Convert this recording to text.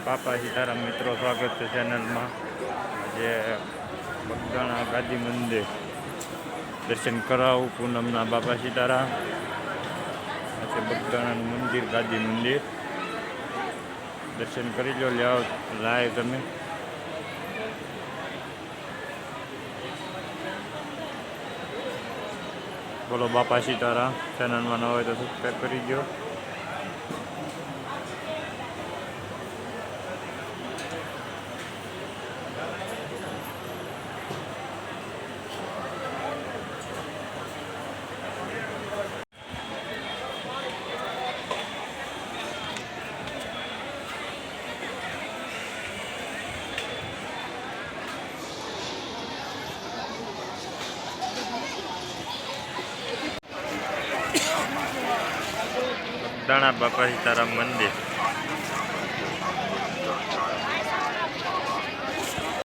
બાપા સીતારામ મિત્રો, સ્વાગત છે ચેનલમાં. આજે બગદાણા ગાદી મંદિર દર્શન કરાવું પૂનમના બાપા સીતારામ. આજે બગદાણાનું મંદિર ગાદી મંદિર દર્શન કરી લો, લાય તમે. બોલો બાપા સીતારામ. ચેનલમાં ન હોય તો સબસ્ક્રાઈબ કરી દો. બગદાણા બાપા સીતારામ મંદિર.